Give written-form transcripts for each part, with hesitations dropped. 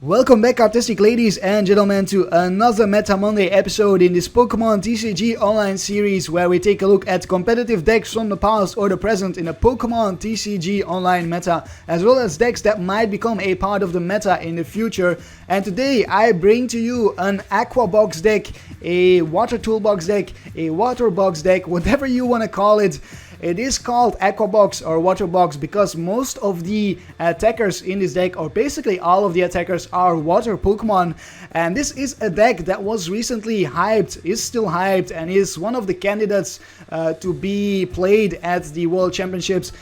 Welcome back, artistic ladies and gentlemen, to another Meta Monday episode in this Pokémon TCG Online series, where we take a look at competitive decks from the past or the present in the Pokémon TCG Online meta, as well as decks that might become a part of the meta in the future. And today I bring to you an AquaBox deck, a Water Toolbox deck, a Water Box deck, whatever you want to call it. It is called AquaBox or Water Box because most of the attackers in this deck, or basically all of the attackers, are Water Pokemon. And this is a deck that was recently hyped, is still hyped, and is one of the candidates to be played at the World Championships,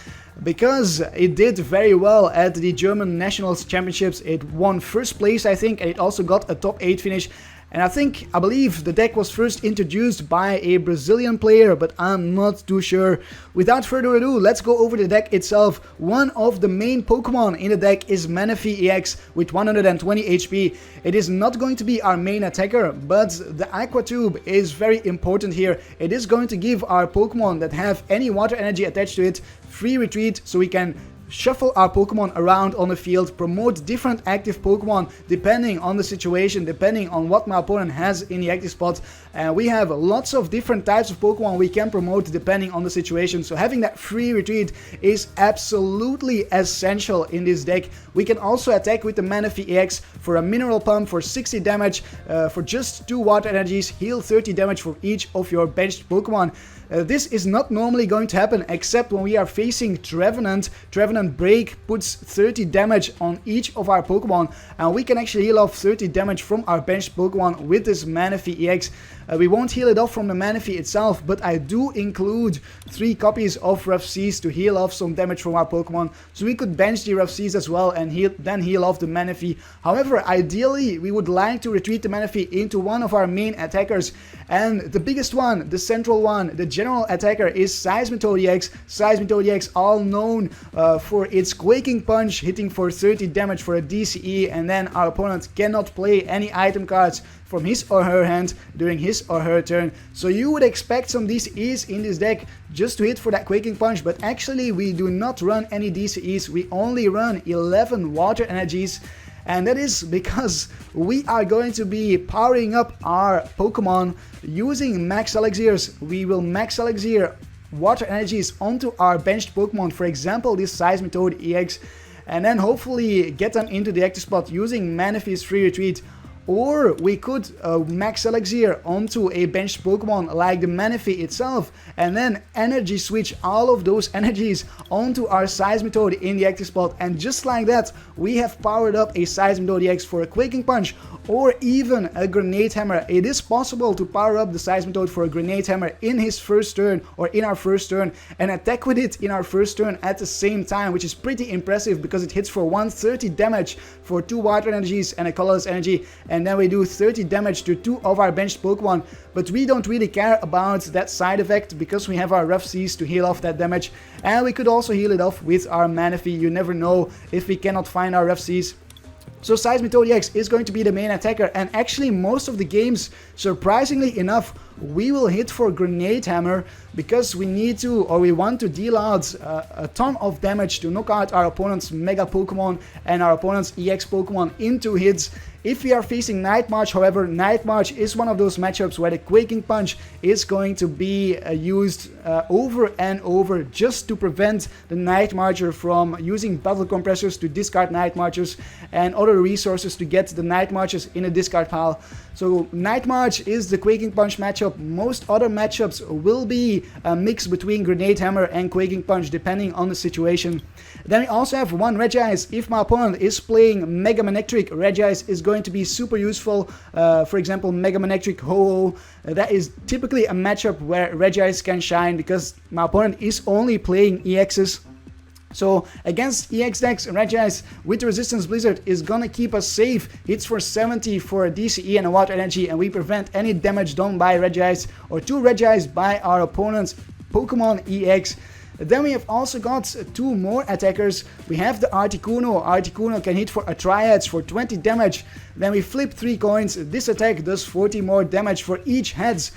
because it did very well at the German Nationals Championships. It won first place, I think, and it also got a top 8 finish. And I believe the deck was first introduced by a Brazilian player, but I'm not too sure. Without further ado, let's go over the deck itself. One of the main Pokemon in the deck is Manaphy-EX with 120 HP. It is not going to be our main attacker, but the Aqua Tube is very important here. It is going to give our Pokemon that have any water energy attached to it free retreat, so we can shuffle our Pokemon around on the field, promote different active Pokemon depending on the situation, depending on what my opponent has in the active spot. And we have lots of different types of Pokemon we can promote depending on the situation, so having that free retreat is absolutely essential in this deck. We can also attack with the Manaphy-EX for a mineral pump for 60 damage, for just 2 water energies, heal 30 damage for each of your benched Pokemon. This is not normally going to happen except when we are facing Trevenant. Trevenant Break puts 30 damage on each of our Pokemon, and we can actually heal off 30 damage from our benched Pokemon with this Manaphy-EX. We won't heal it off from the Manaphy itself, but I do include 3 copies of Rough Seas to heal off some damage from our Pokemon, so we could bench the Rough Seas as well and then heal off the Manaphy. However, ideally we would like to retreat the Manaphy into one of our main attackers, and the biggest one, the central one, the general attacker, is Seismitoad-EX. Seismitoad-EX, all known for its Quaking Punch, hitting for 30 damage for a DCE, and then our opponent cannot play any item cards from his or her hand during his or her turn. So you would expect some DCEs in this deck just to hit for that Quaking Punch, but actually we do not run any DCEs. We only run 11 water energies, and that is because we are going to be powering up our Pokemon using Max Elixirs. We will Max Elixir water energies onto our benched Pokemon, for example this Seismitoad-EX, and then hopefully get them into the active spot using Manaphy's free retreat. Or we could Max Elixir onto a benched Pokemon like the Manaphy itself, and then energy switch all of those energies onto our Seismitoad in the active spot, and just like that we have powered up a Seismitoad-EX for a Quaking Punch or even a Grenade Hammer. It is possible to power up the Seismitoad for a Grenade Hammer in his first turn or in our first turn and attack with it in our first turn at the same time, which is pretty impressive because it hits for 130 damage for 2 water energies and a colorless energy, and then we do 30 damage to 2 of our benched Pokemon. But we don't really care about that side effect because we have our Rough Seas to heal off that damage, and we could also heal it off with our Manaphy. You never know if we cannot find our Rough Seas. So Seismitoad-EX is going to be the main attacker, and actually most of the games, surprisingly enough, we will hit for Grenade Hammer because we need to, or we want to deal out a ton of damage to knock out our opponent's Mega Pokemon and our opponent's EX Pokemon in 2 hits. If we are facing Night March, however, Night March is one of those matchups where the Quaking Punch is going to be used over and over just to prevent the Night Marcher from using Battle Compressors to discard Night Marchers and other resources to get the Night Marchers in a discard pile. So Night March is the Quaking Punch matchup. Most other matchups will be a mix between Grenade Hammer and Quaking Punch depending on the situation. Then we also have one Regice. If my opponent is playing Mega Manectric, Regice is going to be super useful. For example, Mega Manectric Ho-Oh. That is typically a matchup where Regice can shine because my opponent is only playing EXs. So against EX decks, Regice with Resistance Blizzard is gonna keep us safe. Hits for 70 for a DCE and a water energy, and we prevent any damage done by Regice or to Regice by our opponent's Pokemon EX. Then we have also got 2 more attackers. We have the Articuno. Articuno can hit for a Triads for 20 damage. Then we flip 3 coins. This attack does 40 more damage for each heads.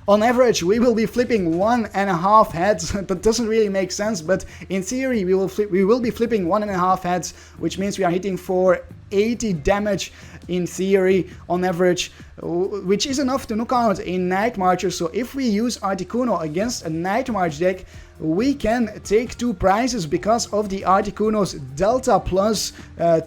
On average, we will be flipping 1.5 heads. That doesn't really make sense, but in theory, we will be flipping 1.5 heads, which means we are hitting for 80 damage in theory on average, which is enough to knock out a Night Marcher. So if we use Articuno against a Night March deck, we can take 2 prizes because of the Articuno's Delta Plus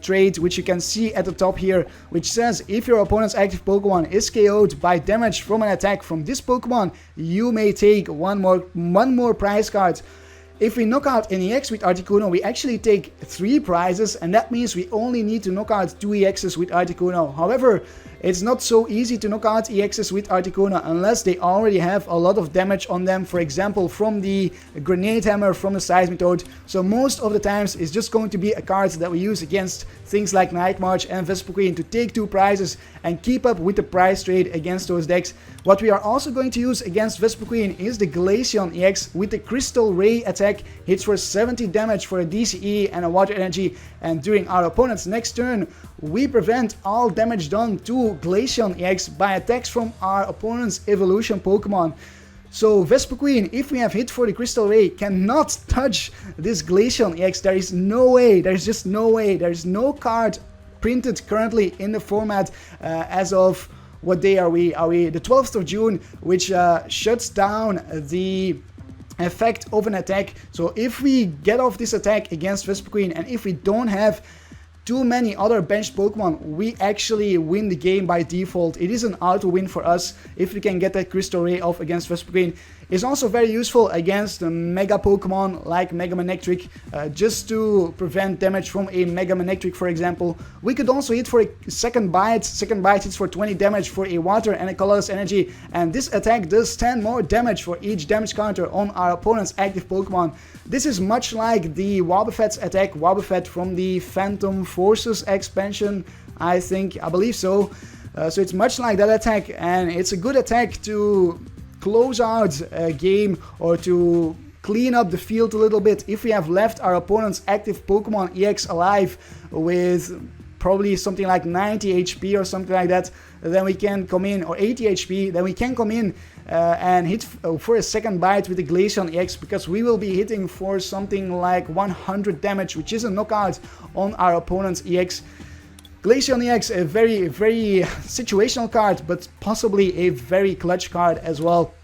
trait, which you can see at the top here, which says if your opponent's active Pokemon is KO'd by damage from an attack from this Pokemon, you may take one more prize card. If we knock out an EX with Articuno, we actually take 3 prizes, and that means we only need to knock out 2 EXs with Articuno. However, it's not so easy to knock out EXs with Articuno unless they already have a lot of damage on them, for example from the Grenade Hammer from the Seismitoad. So most of the times it's just going to be a card that we use against things like Night March and Vespiquen to take 2 prizes and keep up with the prize trade against those decks. What we are also going to use against Vespiquen is the Glaceon-EX with the Crystal Ray attack. Hits for 70 damage for a DCE and a Water Energy, and during our opponent's next turn we prevent all damage done to Glaceon-EX by attacks from our opponent's evolution Pokemon. So Vespiquen, if we have hit for the Crystal Ray, cannot touch this Glaceon-EX. There is no way, there's just no way, there's no card printed currently in the format as of, what day are we? Are we the 12th of June, which shuts down the effect of an attack. So if we get off this attack against Vespiquen, and if we don't have too many other benched Pokemon, we actually win the game by default. It is an auto win for us if we can get that Crystal Ray off against Vespiquen. It's also very useful against Mega Pokemon like Mega Manectric, just to prevent damage from a Mega Manectric, for example. We could also hit for a Second Bite. Second Bite hits for 20 damage for a Water and a Colorless Energy, and this attack does 10 more damage for each damage counter on our opponent's active Pokemon. This is much like the Wobbuffet's attack, Wobbuffet from the Phantom Forces expansion, I believe so. So it's much like that attack, and it's a good attack to close out a game or to clean up the field a little bit. If we have left our opponent's active Pokemon EX alive with probably something like 90 HP or something like that, then we can come in, or 80 HP, then we can come in and hit for a Second Bite with the Glaceon-EX, because we will be hitting for something like 100 damage, which is a knockout on our opponent's EX. Glaceon-EX, a very, very situational card, but possibly a very clutch card as well.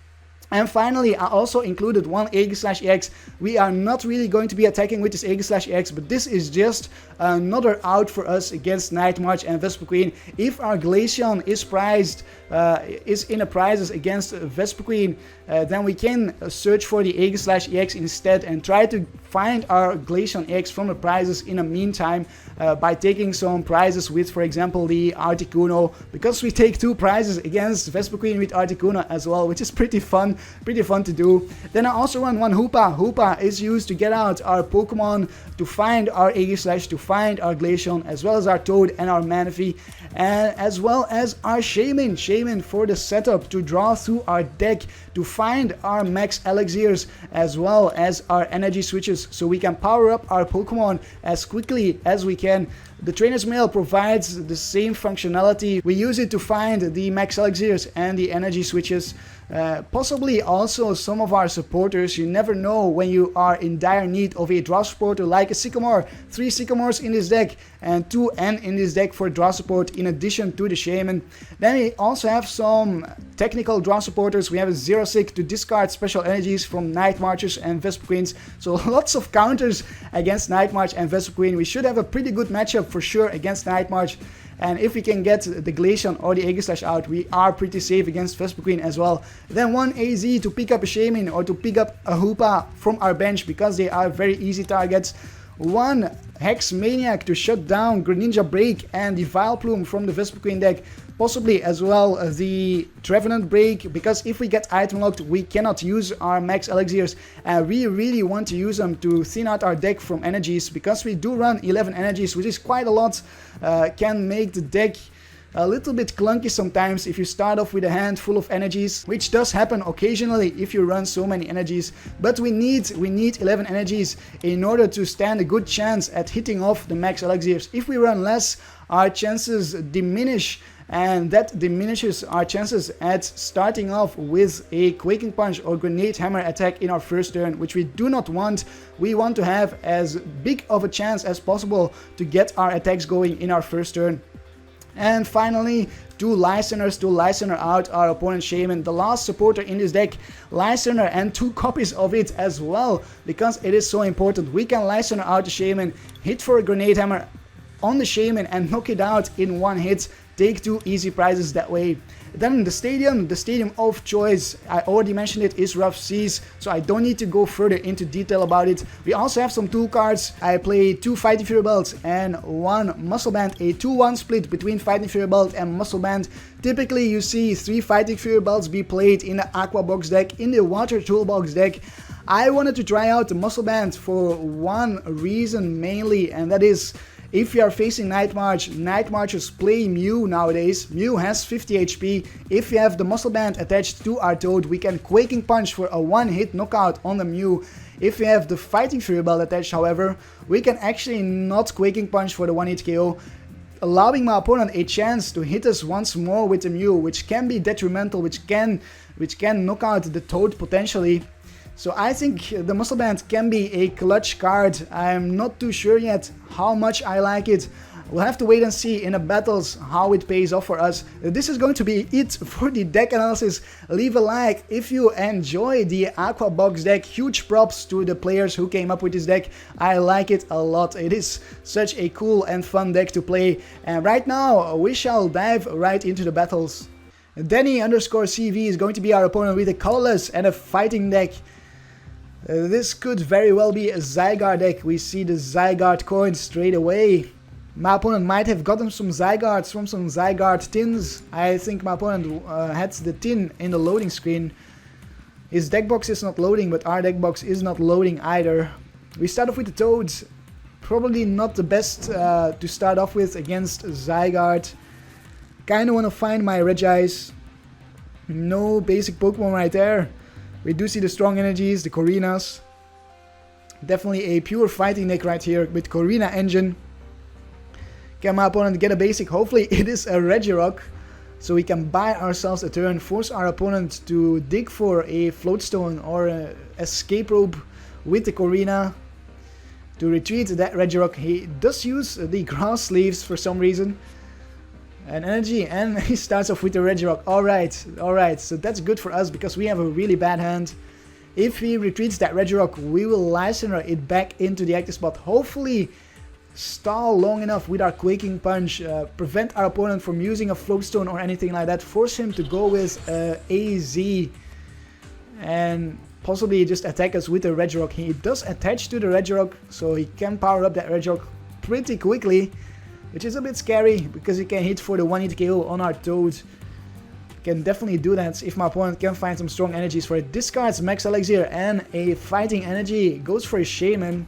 And finally, I also included one Aegislash-EX. We are not really going to be attacking with this Aegislash-EX, but this is just another out for us against Night March and Vespiquen. If our Glaceon is in a prizes against Vespiquen, then we can search for the Aegislash-EX instead and try to find our Glaceon-EX from the prizes in the meantime by taking some prizes with, for example, the Articuno, because we take 2 prizes against Vespiquen with Articuno as well, which is pretty fun to do. Then I also run one Hoopa. Hoopa is used to get out our Pokemon, to find our Aegislash, to find our Glaceon, as well as our Toad and our Manaphy, and as well as our Shaymin for the setup, to draw through our deck, to find our Max Elixirs, as well as our energy switches, so we can power up our Pokemon as quickly as we can. The Trainer's Mail provides the same functionality. We use it to find the Max Elixirs and the energy switches. Possibly also some of our supporters. You never know when you are in dire need of a draw supporter like a Sycamore. 3 Sycamores in this deck and 2 N in this deck for draw support in addition to the Shaymin. Then we also have some technical draw supporters. We have a Xerosic to discard special energies from Night Marchers and Vespiquens. So lots of counters against Night March and Vespiquen. We should have a pretty good matchup for sure against Night March. And if we can get the Glaceon or the Aegislash out, we are pretty safe against Vespiquen as well. Then one AZ to pick up a Shaymin or to pick up a Hoopa from our bench, because they are very easy targets. One Hex Maniac to shut down Greninja Break and the Vileplume from the Vespiquen deck. Possibly as well the Trevenant Break, because if we get item locked, we cannot use our Max Elixirs, and we really want to use them to thin out our deck from energies, because we do run 11 energies, which is quite a lot. Can make the deck a little bit clunky sometimes if you start off with a hand full of energies, which does happen occasionally if you run so many energies. But we need 11 energies in order to stand a good chance at hitting off the Max Elixirs. If we run less, our chances diminish, and that diminishes our chances at starting off with a Quaking Punch or Grenade Hammer attack in our first turn, which we do not want. We want to have as big of a chance as possible to get our attacks going in our first turn. And finally, 2 Lysandres to Lysandre out our opponent's Shaymin, the last supporter in this deck. Lysandre and 2 copies of it as well, because it is so important. We can Lysandre out the Shaymin, hit for a Grenade Hammer on the Shaymin and knock it out in 1 hit. Take 2 easy prizes that way. Then the stadium of choice, I already mentioned it, is Rough Seas, so I don't need to go further into detail about it. We also have some tool cards. I play 2 Fighting Fury Belts and 1 Muscle Band, a 2-1 split between Fighting Fury Belt and Muscle Band. Typically you see 3 Fighting Fury Belts be played in the AquaBox deck, in the Water Toolbox deck. I wanted to try out the Muscle Band for one reason mainly, and that is, if you are facing Night March, Night Marchers play Mew nowadays. Mew has 50 HP. If you have the Muscle Band attached to our Toad, we can Quaking Punch for a 1-hit knockout on the Mew. If you have the Fighting Fury Belt attached, however, we can actually not Quaking Punch for the 1-hit KO, allowing my opponent a chance to hit us once more with the Mew, which can be detrimental, which can knock out the Toad potentially. So I think the Muscle Band can be a clutch card. I'm not too sure yet how much I like it. We'll have to wait and see in the battles how it pays off for us. This is going to be it for the deck analysis. Leave a like if you enjoy the AquaBox deck. Huge props to the players who came up with this deck. I like it a lot. It is such a cool and fun deck to play. And right now we shall dive right into the battles. Danny_CV is going to be our opponent with a colorless and a fighting deck. This could very well be a Zygarde deck. We see the Zygarde coins straight away. My opponent might have gotten some Zygardes from some Zygarde tins. I think my opponent had the tin in the loading screen. His deck box is not loading, but our deck box is not loading either. We start off with the Toads. Probably not the best to start off with against Zygarde. Kinda wanna find my Regice. No basic Pokemon right there. We do see the strong energies, the Korinas. Definitely a pure fighting deck right here with Korrina engine. Can my opponent get a basic? Hopefully it is a Regirock. So we can buy ourselves a turn, force our opponent to dig for a Floatstone or an escape rope with the Korrina to retreat that Regirock. He does use the grass leaves for some reason. And energy, and he starts off with the Regirock. Alright, so that's good for us because we have a really bad hand. If he retreats that Regirock, we will Lysandre it back into the active spot. Hopefully stall long enough with our Quaking Punch, prevent our opponent from using a Floatstone or anything like that, force him to go with AZ and possibly just attack us with the Regirock. He does attach to the Regirock, so he can power up that Regirock pretty quickly. Which is a bit scary, because he can hit for the 1-hit KO on our Toad. Can definitely do that if my opponent can find some strong energies for it. Discards Max Elixir and a fighting energy. Goes for a Shaymin.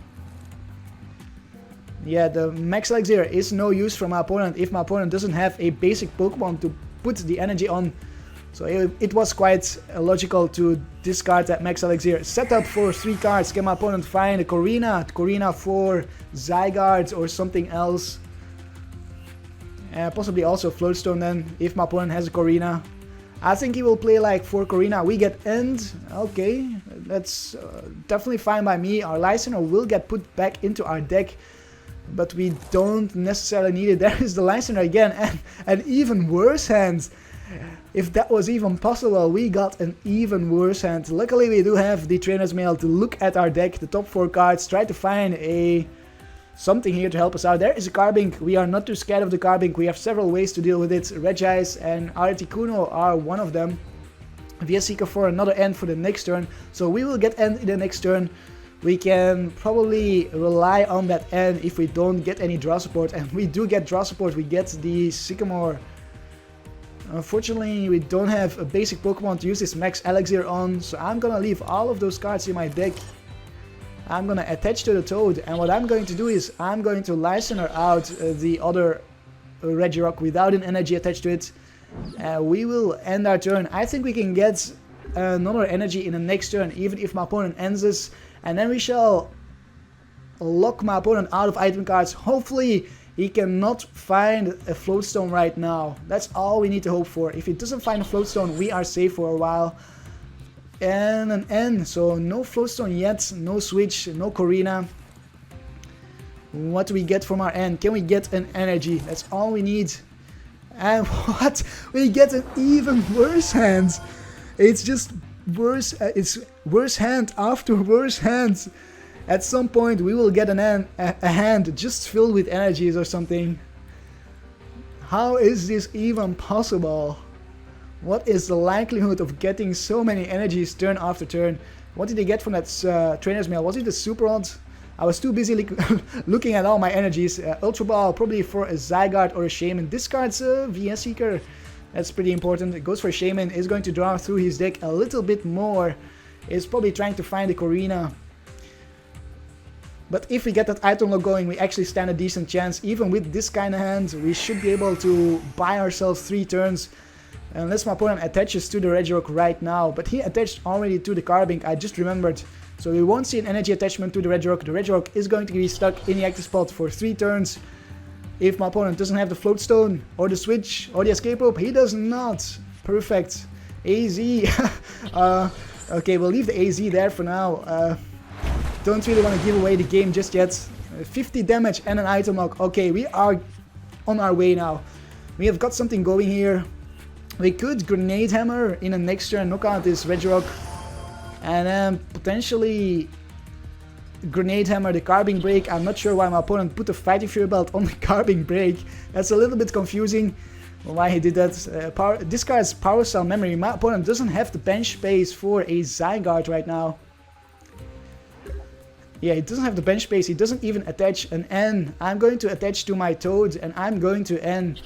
Yeah, the Max Elixir is no use for my opponent if my opponent doesn't have a basic Pokemon to put the energy on. So it was quite logical to discard that Max Elixir. Set up for 3 cards. Can my opponent find a Korrina? Korrina for Zygarde or something else. Possibly also Floatstone then, if my opponent has a Korrina. I think he will play like 4 Korrina. We get End. Okay, that's definitely fine by me. Our Lysandre will get put back into our deck, but we don't necessarily need it. There is the Lysandre again, and an even worse hand. If that was even possible, we got an even worse hand. Luckily we do have the Trainer's Mail to look at our deck, the top 4 cards, try to find something here to help us out. There is a Carbink. We are not too scared of the Carbink. We have several ways to deal with it. Regice and Articuno are one of them. Via Seeker for another end for the next turn. So we will get end in the next turn. We can probably rely on that end if we don't get any draw support. And we do get draw support. We get the Sycamore. Unfortunately, we don't have a basic Pokemon to use this Max Elixir on. So I'm gonna leave all of those cards in my deck. I'm gonna attach to the Toad, and what I'm going to do is I'm going to Lysandre out the other Regirock without an energy attached to it. We will end our turn. I think we can get another energy in the next turn, even if my opponent ends this, and then we shall lock my opponent out of item cards. Hopefully He cannot find a floatstone right now. That's all we need to hope for. If he doesn't find a floatstone, we are safe for a while. And an N, so no floatstone yet, no switch, no Corina. What do we get from our N? Can we get an energy? That's all we need. And what? We get an even worse hand. It's just worse. It's worse hand after worse hand. At some point we will get a hand just filled with energies or something. How is this even possible? What is the likelihood of getting so many energies turn after turn? What did they get from that trainer's mail? Was it a Super Rod? I was too busy looking at all my energies. Ultra Ball, probably for a Zygarde or a Shaymin. Discards a VS Seeker. That's pretty important. It goes for Shaymin. Is going to draw through his deck a little bit more. Is probably trying to find the Corina. But if we get that item lock going, we actually stand a decent chance. Even with this kind of hand, we should be able to buy ourselves 3 turns. Unless my opponent attaches to the Regirock right now. But he attached already to the Carbink, I just remembered. So we won't see an energy attachment to the Regirock. The Regirock is going to be stuck in the active spot for 3 turns. If my opponent doesn't have the Floatstone, or the Switch, or the Escape Rope, he does not. Perfect. AZ. Okay, we'll leave the AZ there for now. Don't really want to give away the game just yet. 50 damage and an item lock. Okay, we are on our way now. We have got something going here. We could Grenade Hammer in the next turn, knock out this Regirock. And then potentially Grenade Hammer the Carbink Break. I'm not sure why my opponent put the Fighting Fury Belt on the Carbink Break. That's a little bit confusing why he did that. Discards Power Cell Memory. My opponent doesn't have the bench space for a Zygarde right now. Yeah, he doesn't have the bench space. He doesn't even attach an N. I'm going to attach to my Toad and I'm going to N.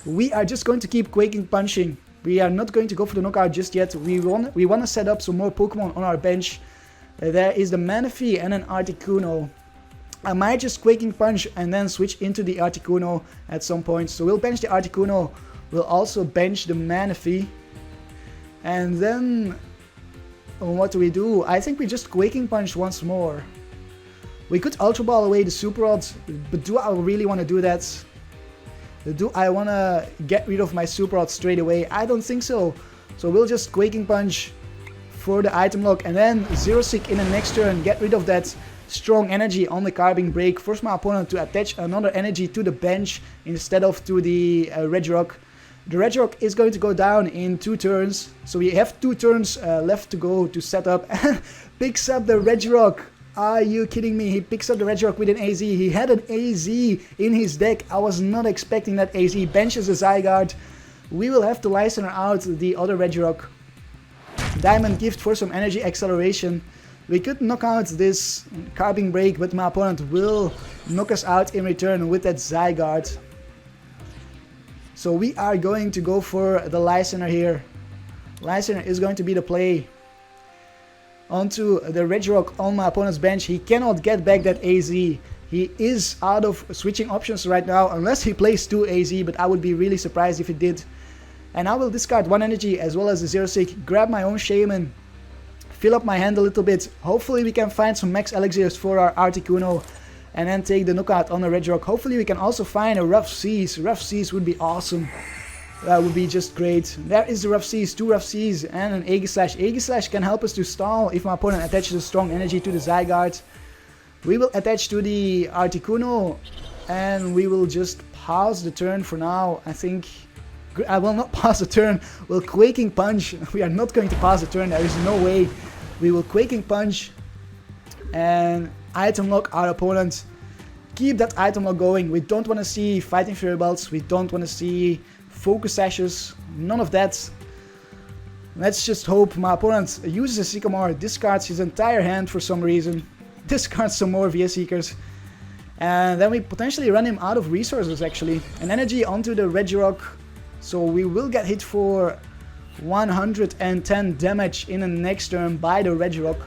We are just going to keep Quaking Punching. We are not going to go for the knockout just yet. We want to set up some more Pokemon on our bench. There is the Manaphy and an Articuno. I might just Quaking Punch and then switch into the Articuno at some point. So we'll bench the Articuno. We'll also bench the Manaphy. And then what do? I think we just Quaking Punch once more. We could Ultra Ball away the Super Rod, but do I really want to do that? Do I want to get rid of my Super Rod straight away? I don't think so. So we'll just Quaking Punch for the item lock and then Xerosic in the next turn. Get rid of that strong energy on the Carbink Break. Force my opponent to attach another energy to the bench instead of to the Regirock. The Regirock is going to go down in 2 turns. So we have 2 turns left to go to set up. Picks up the Regirock. Are you kidding me? He picks up the Regirock with an AZ. He had an AZ in his deck. I was not expecting that AZ. Benches a Zygarde. We will have to Lysandre out the other Regirock. Diamond Gift for some energy acceleration. We could knock out this Carbink Break, but my opponent will knock us out in return with that Zygarde. So we are going to go for the Lysandre here. Lysandre is going to be the play. Onto the Regirock on my opponent's bench. He cannot get back that AZ. He is out of switching options right now, unless he plays 2 AZ, but I would be really surprised if he did. And I will discard 1 energy as well as the Xerosic, grab my own Shaymin, fill up my hand a little bit. Hopefully we can find some Max Elixirs for our Articuno, and then take the knockout on the Regirock. Hopefully we can also find a Rough Seas. Rough Seas would be awesome. That would be just great. There is the Rough Seas, 2 Rough Seas and an Aegislash. Aegislash can help us to stall if my opponent attaches a strong energy to the Zygarde. We will attach to the Articuno and we will just pause the turn for now. I think I will not pause the turn. We'll Quaking Punch. We are not going to pause the turn. There is no way. We will Quaking Punch and item lock our opponent. Keep that item lock going. We don't want to see Fighting Fury Belts. We don't want to see Focus Sashes, none of that. Let's just hope my opponent uses a Sycamore, discards his entire hand for some reason, discards some more VS Seekers, and then we potentially run him out of resources actually. An energy onto the Regirock, so we will get hit for 110 damage in the next turn by the Regirock.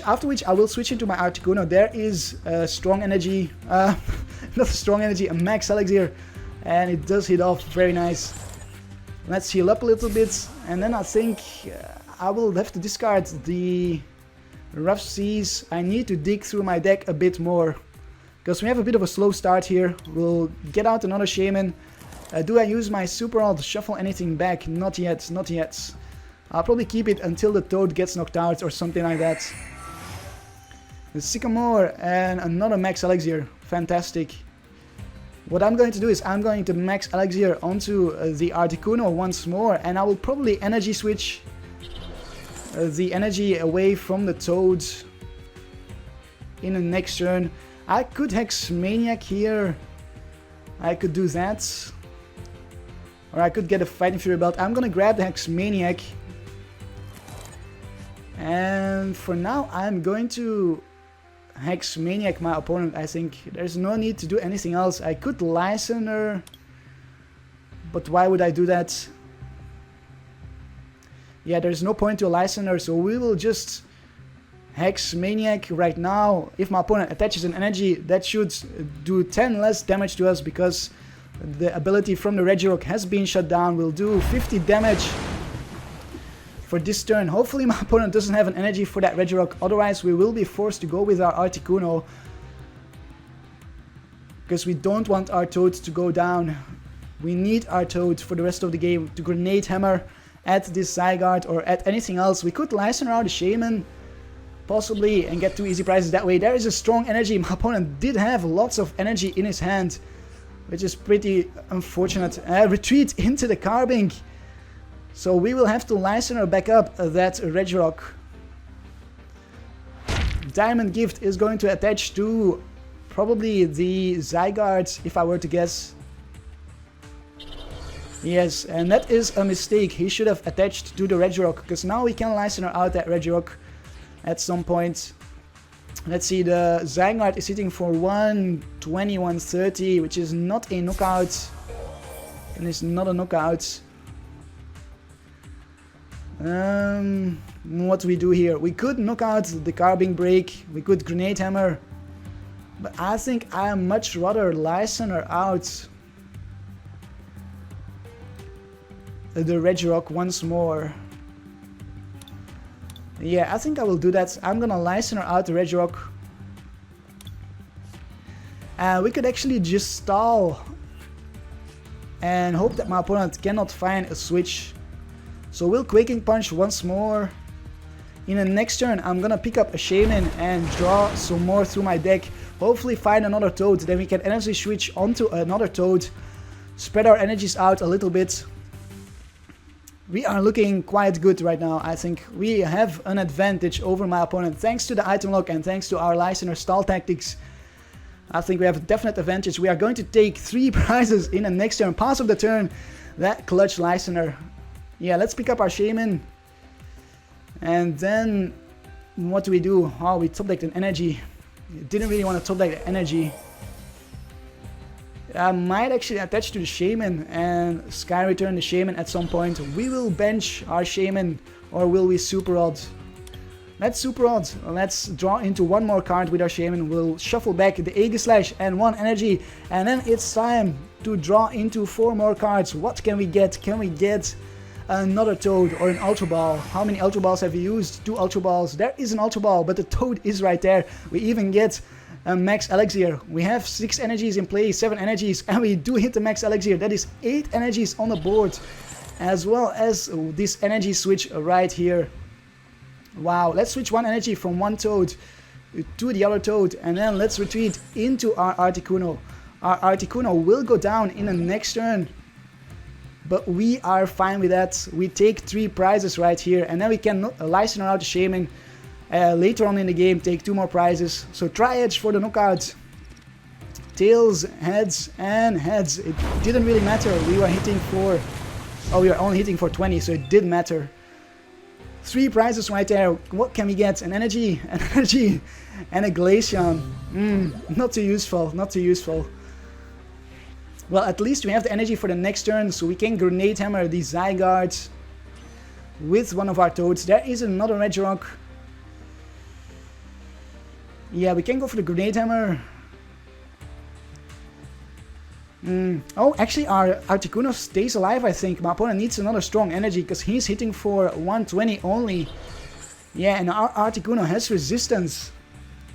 After which I will switch into my Articuno. There is a strong energy, not a strong energy, a Max Elixir. And it does hit off, very nice. Let's heal up a little bit, and then I think I will have to discard the Rough Seas. I need to dig through my deck a bit more. because we have a bit of a slow start here. We'll get out another Shaymin. Do I use my Super Rod, shuffle anything back? Not yet, not yet. I'll probably keep it until the Toad gets knocked out or something like that. The Sycamore and another Max Elixir. Fantastic. What I'm going to do is I'm going to Max Elixir onto the Articuno once more, and I will probably energy switch the energy away from the Toad in the next turn. I could Hex Maniac here. I could do that. Or I could get a Fighting Fury belt. I'm gonna grab the Hex Maniac. And for now I'm going to Hex Maniac my opponent, I think. There's no need to do anything else. I could Lysandre, but why would I do that? Yeah, there's no point to a Lysandre, so we will just Hex Maniac right now. If my opponent attaches an energy, that should do 10 less damage to us because the ability from the Regirock has been shut down. We'll do 50 damage for this turn. Hopefully my opponent doesn't have an energy for that Regirock, otherwise we will be forced to go with our Articuno, because we don't want our Toad to go down. We need our Toad for the rest of the game to Grenade Hammer at this Zygarde or at anything else. We could Lysandre out the Shaymin possibly and get 2 easy prizes that way. There is a strong energy. My opponent did have lots of energy in his hand, which is pretty unfortunate. Retreat into the Carbink. So we will have to Lysandre back up that Regirock. Diamond Gift is going to attach to probably the Zygarde, if I were to guess. Yes, and that is a mistake. He should have attached to the Regirock, because now we can Lysandre out that Regirock at some point. Let's see, the Zygarde is hitting for 120, 130, which is not a knockout. And it's not a knockout. What do we do here? We could knock out the Carbink Break. We could Grenade Hammer. But I think I much rather Lysandre out the Regirock once more. Yeah, I think I will do that. I'm gonna Lysandre out the Regirock. We could actually just stall and hope that my opponent cannot find a switch. So we'll Quaking Punch once more. In the next turn I'm gonna pick up a Shaymin and draw some more through my deck. Hopefully find another Toad, then we can energy switch onto another Toad. Spread our energies out a little bit. We are looking quite good right now. I think we have an advantage over my opponent thanks to the item lock and thanks to our Lysandre stall tactics. I think we have a definite advantage. We are going to take 3 prizes in the next turn. Pass of the turn, that clutch Lysandre. Yeah, let's pick up our Shaymin. And then, what do we do? Oh, we top decked an energy. Didn't really want to top deck the energy. I might actually attach to the Shaymin and Sky Return the Shaymin at some point. We will bench our Shaymin, or will we Super Rod? Let's Super Rod. Let's draw into 1 more card with our Shaymin. We'll shuffle back the Aegislash and 1 energy. And then it's time to draw into 4 more cards. What can we get? Can we get another Toad or an Ultra Ball? How many Ultra Balls have we used? 2 Ultra Balls. There is an Ultra Ball, but the Toad is right there. We even get a Max Elixir. We have 6 energies in play, 7 energies, and we do hit the Max Elixir. That is 8 energies on the board, as well as this energy switch right here. Wow, let's switch 1 energy from 1 Toad to the other Toad, and then let's retreat into our Articuno. Our Articuno will go down in the next turn, but we are fine with that. We take 3 prizes right here, and then we can Lysandre out the Shaymin. Later on in the game, take 2 more prizes. So Tri-Edge for the knockout. Tails, heads, and heads. It didn't really matter. We were hitting for... Oh, we were only hitting for 20, so it did matter. 3 prizes right there. What can we get? An energy, and a Glaceon. Not too useful, not too useful. Well, at least we have the energy for the next turn, so we can Grenade Hammer the Zygarde with one of our Toads. There is another Regirock. Yeah, we can go for the Grenade Hammer. Oh, actually our Articuno stays alive, I think. My opponent needs another strong energy because he's hitting for 120 only. Yeah, and our Articuno has resistance.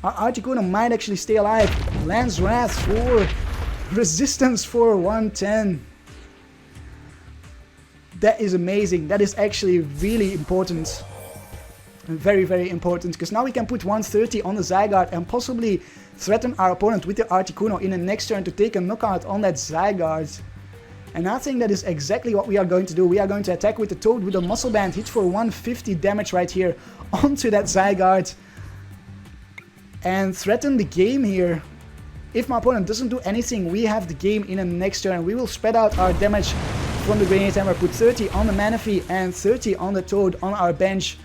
Our Articuno might actually stay alive. Lance Wrath for resistance for 110. That is amazing. That is actually really important. Very, very important. Because now we can put 130 on the Zygarde and possibly threaten our opponent with the Articuno in the next turn to take a knockout on that Zygarde. And I think that is exactly what we are going to do. We are going to attack with the Toad with a Muscle Band, hit for 150 damage right here onto that Zygarde. And threaten the game here. If my opponent doesn't do anything, we have the game in the next turn. We will spread out our damage from the Grenade Hammer, put 30 on the Manaphy and 30 on the Toad on our bench.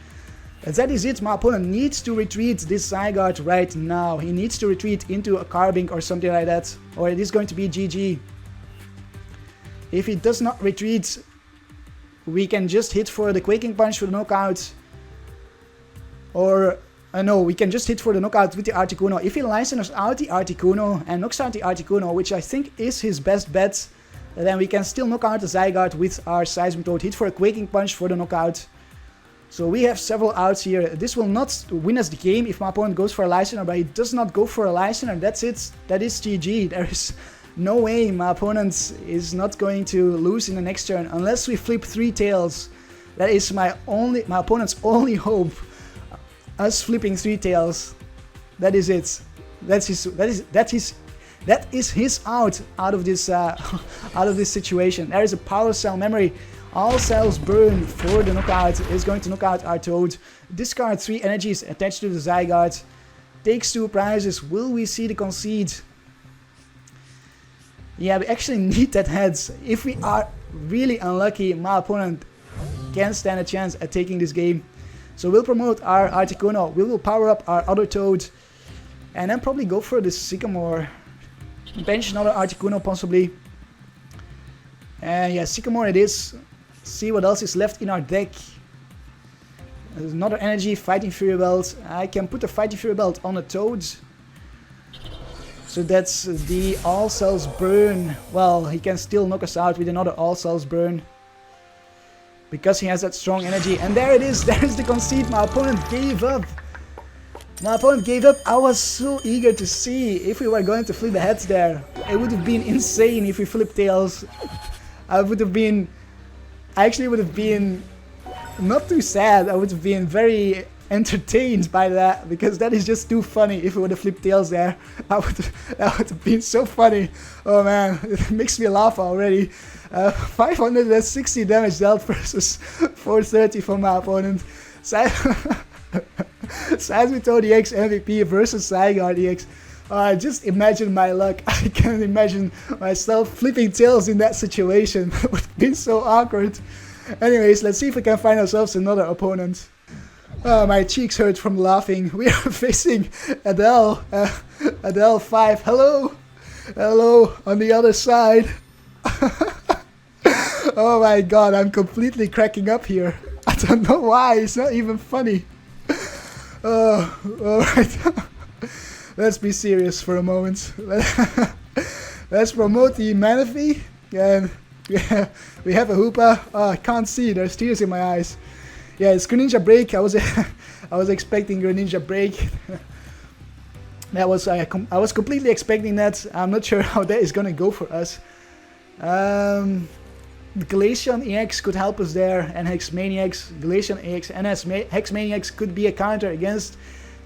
That is it. My opponent needs to retreat this Zygarde right now. He needs to retreat into a Carbink or something like that, or it is going to be GG. If he does not retreat, we can just hit for the Quaking Punch for the knockout. Or, no, we can just hit for the knockout with the Articuno. If he Lysandres out the Articuno and knocks out the Articuno, which I think is his best bet, then we can still knock out the Zygarde with our Seismitoad, hit for a Quaking Punch for the knockout. So we have several outs here. This will not win us the game if my opponent goes for a Lysandre, but he does not go for a Lysandre. That's it. That is GG. There is no way my opponent is not going to lose in the next turn unless we flip 3 tails. That is my opponent's only hope. Us flipping 3 tails. That is it. That is his out of this situation. There is a Power Cell memory. All cells burn for the knockout. Is going to knock out our Toad. Discard 3 energies attached to the Zygarde. Takes 2 prizes. Will we see the concede? Yeah, we actually need that heads. If we are really unlucky, my opponent can stand a chance at taking this game. So we'll promote our Articuno. We will power up our other Toad. And then probably go for the Sycamore. Bench another Articuno possibly. And yeah, Sycamore it is. See what else is left in our deck. There's another energy, Fighting Fury Belt. I can put a Fighting Fury Belt on a Toad. So that's the All Cells Burn. Well, he can still knock us out with another All Cells Burn. Because he has that strong energy. And there it is, there's the concede. My opponent gave up. My opponent gave up. I was so eager to see if we were going to flip the heads there. It would have been insane if we flipped tails. I actually would have been not too sad. I would have been very entertained by that because that is just too funny. If we would have flipped tails there, that would have been so funny. Oh man, it makes me laugh already. 560 damage dealt versus 430 from my opponent. Seismitoad-EX MVP versus Zygarde-EX. Just imagine my luck. I can't imagine myself flipping tails in that situation. It would have been so awkward. Anyways, let's see if we can find ourselves another opponent. My cheeks hurt from laughing. We are facing Adele. Adele 5. Hello. Hello on the other side. Oh my god, I'm completely cracking up here. I don't know why. It's not even funny. Alright. Let's be serious for a moment. Let's promote the Manaphy. And yeah, we have a Hoopa. Oh, I can't see. There's tears in my eyes. Yeah, it's Greninja Break. I was expecting Greninja Break. That was I was completely expecting that. I'm not sure how that is gonna go for us. Glaceon-EX could help us there, and Hex Maniac. Glaceon-EX and Hex Maniac could be a counter against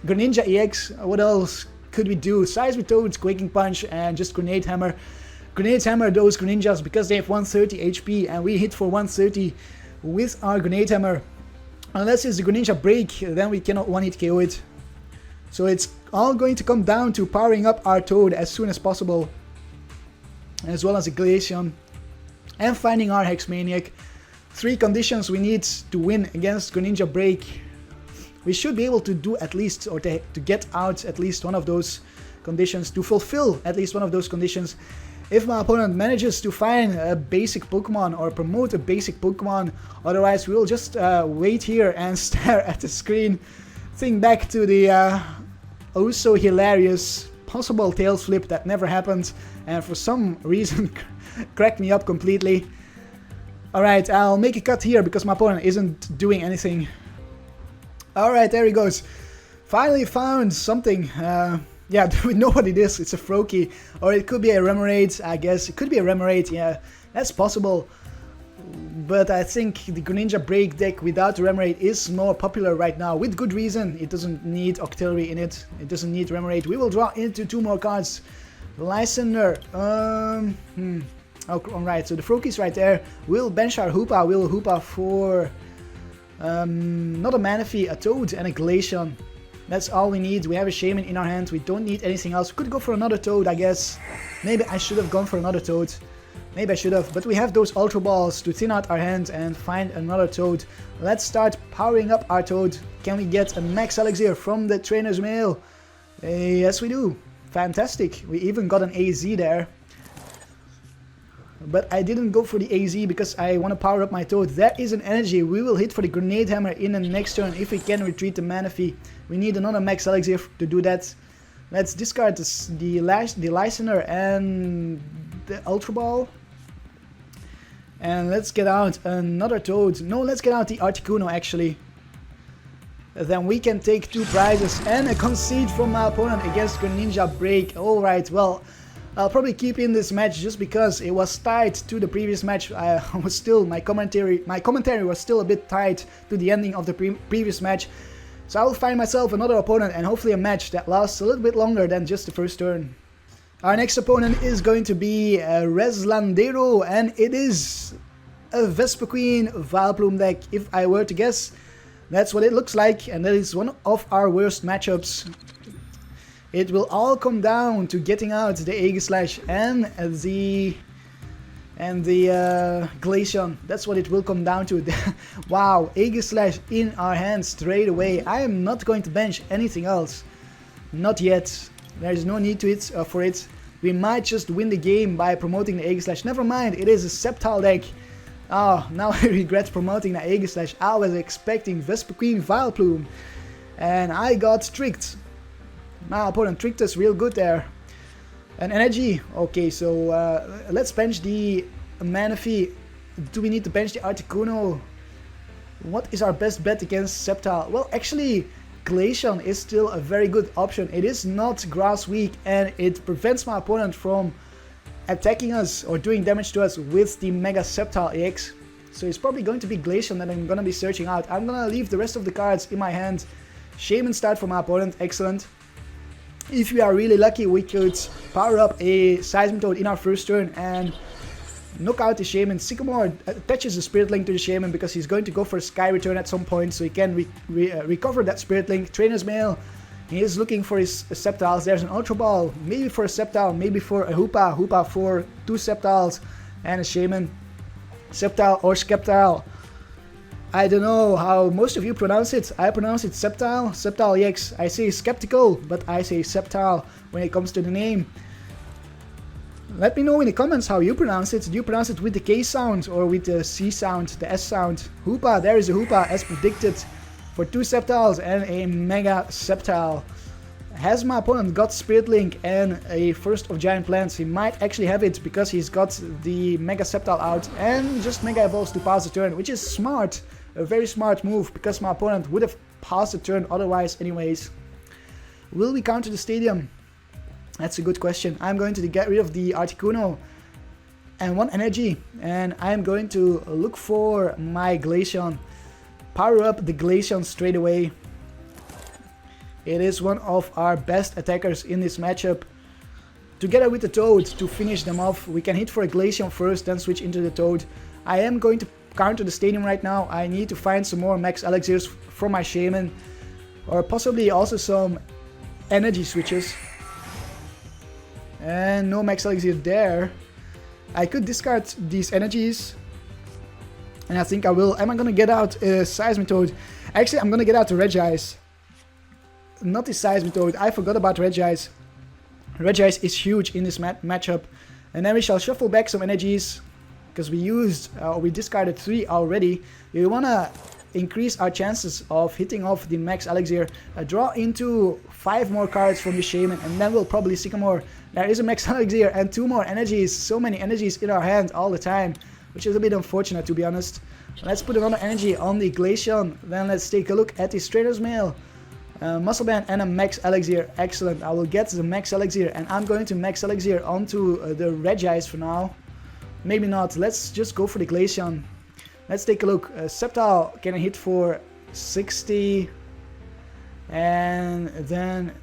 Greninja-EX. What else could we do? Seismitoad's Quaking Punch and just Grenade Hammer. Grenade Hammer those Greninjas because they have 130 HP and we hit for 130 with our Grenade Hammer. Unless it's the Greninja Break, then we cannot one-hit KO it. So it's all going to come down to powering up our Toad as soon as possible. As well as a Glaceon. And finding our Hex Maniac. 3 conditions we need to win against Greninja Break. We should be able to do at least, or to get out at least one of those conditions, to fulfill at least one of those conditions. If my opponent manages to find a basic Pokemon or promote a basic Pokemon, otherwise we will just wait here and stare at the screen. Think back to the oh so hilarious possible Tails flip that never happened and for some reason cracked me up completely. Alright, I'll make a cut here because my opponent isn't doing anything. Alright, there he goes. Finally found something. Yeah, we know what it is. It's a Froakie, or it could be a Remoraid, I guess. It could be a Remoraid, yeah, that's possible. But I think the Greninja Break deck without Remoraid is more popular right now, with good reason. It doesn't need Octillery in it. It doesn't need Remoraid. We will draw into 2 more cards. Lysandre. Oh, alright, so the Froakie's right there. We'll bench our Hoopa. We'll Hoopa for not a Manaphy, a Toad, and a Glaceon. That's all we need. We have a Shaymin in our hand. We don't need anything else. We could go for another Toad, I guess. Maybe I should have gone for another Toad. Maybe I should have, but we have those Ultra Balls to thin out our hand and find another Toad. Let's start powering up our Toad. Can we get a Max Elixir from the Trainer's Mail? Yes, we do. Fantastic. We even got an AZ there. But I didn't go for the AZ because I want to power up my Toad. There is an energy. We will hit for the Grenade Hammer in the next turn if we can retreat the Manaphy. We need another Max Elixir to do that. Let's discard the Lysandre and the Ultra Ball. And let's get out another Toad. No, let's get out the Articuno actually. Then we can take 2 prizes and a concede from my opponent against Greninja Break. Alright, well, I'll probably keep in this match just because it was tied to the previous match. My commentary was still a bit tied to the ending of the previous match. So I will find myself another opponent and hopefully a match that lasts a little bit longer than just the first turn. Our next opponent is going to be Reslandero, and it is a Vespiquen Vileplume deck. If I were to guess, that's what it looks like, and that is one of our worst matchups. It will all come down to getting out the Aegislash and the Glaceon. That's what it will come down to. Wow, Aegislash in our hands straight away. I am not going to bench anything else. Not yet. There is no need for it. We might just win the game by promoting the Aegislash. Never mind, it is a Sceptile deck. Oh, now I regret promoting the Aegislash. I was expecting Vespiquen Vileplume, and I got tricked. My opponent tricked us real good there. An energy. Okay, so let's bench the Manaphy. Do we need to bench the Articuno? What is our best bet against Sceptile? Well, actually, Glaceon is still a very good option. It is not grass weak and it prevents my opponent from attacking us or doing damage to us with the Mega Sceptile EX. So it's probably going to be Glaceon that I'm going to be searching out. I'm going to leave the rest of the cards in my hand. Shaymin start for my opponent, excellent. If we are really lucky, we could power up a Seismitoad in our first turn and knock out the Shaymin. Sycamore attaches a Spirit Link to the Shaymin because he's going to go for a Sky Return at some point, so he can recover that Spirit Link. Trainer's Mail, he is looking for his Sceptiles. There's an Ultra Ball, maybe for a Sceptile, maybe for a Hoopa. Hoopa for 2 Sceptiles and a Shaymin. Sceptile or Skeptile. I don't know how most of you pronounce it. I pronounce it Sceptile, Sceptile EX. I say skeptical, but I say Sceptile when it comes to the name. Let me know in the comments how you pronounce it. Do you pronounce it with the K sound or with the C sound, the S sound? Hoopa, there is a Hoopa as predicted for 2 Sceptiles and a Mega Sceptile. Has my opponent got Spirit Link and a First of Giant Plants? He might actually have it because he's got the Mega Sceptile out and just Mega Evolves to pass the turn, which is smart. A very smart move because my opponent would have passed the turn otherwise anyways. Will we counter the stadium? That's a good question. I'm going to get rid of the Articuno and 1 energy, and I'm going to look for my Glaceon. Power up the Glaceon straight away. It is one of our best attackers in this matchup. Together with the Toad to finish them off, we can hit for a Glaceon first, then switch into the Toad. I am going to counter the stadium right now. I need to find some more Max Elixirs for my Shaymin, or possibly also some energy switches. And no Max Elixir there. I could discard these energies, and I think I will. Am I gonna get out a Seismitoad? Actually, I'm gonna get out the Regice. Not the Seismitoad. I forgot about Regice. Regice is huge in this matchup. And then we shall shuffle back some energies because we discarded 3 already. We wanna increase our chances of hitting off the Max Elixir. Draw into 5 more cards from the Shaymin, and then we'll probably Sycamore. There is a Max Elixir and 2 more energies. So many energies in our hand all the time, which is a bit unfortunate to be honest. Let's put another energy on the Glaceon. Then let's take a look at the Trainer's Mail. Muscle Band and a Max Elixir. Excellent. I will get the Max Elixir and I'm going to Max Elixir onto the Regice for now. Maybe not. Let's just go for the Glaceon. Let's take a look. Sceptile can hit for 60 and then